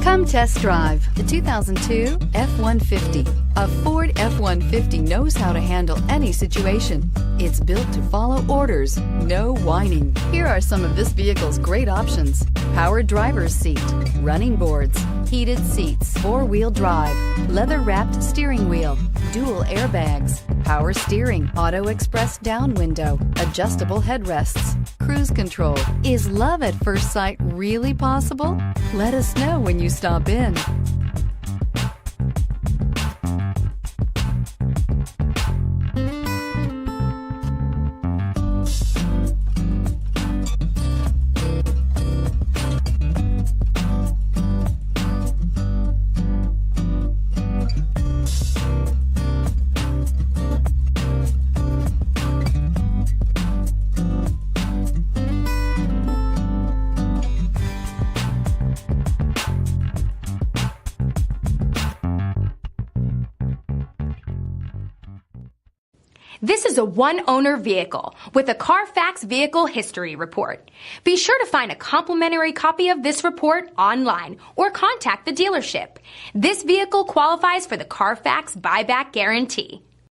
Come test drive the 2002 F-150. A Ford F-150 knows how to handle any situation. It's built to follow orders, no whining. Here are some of this vehicle's great options: power driver's seat, running boards, heated seats, four-wheel drive, leather-wrapped steering wheel, dual airbags, power steering, auto express down window, adjustable headrests, cruise control. Is love at first sight really possible? Let us know when you stop in. This is a one-owner vehicle with a Carfax Vehicle History Report. Be sure to find a complimentary copy of this report online or contact the dealership. This vehicle qualifies for the Carfax Buyback Guarantee.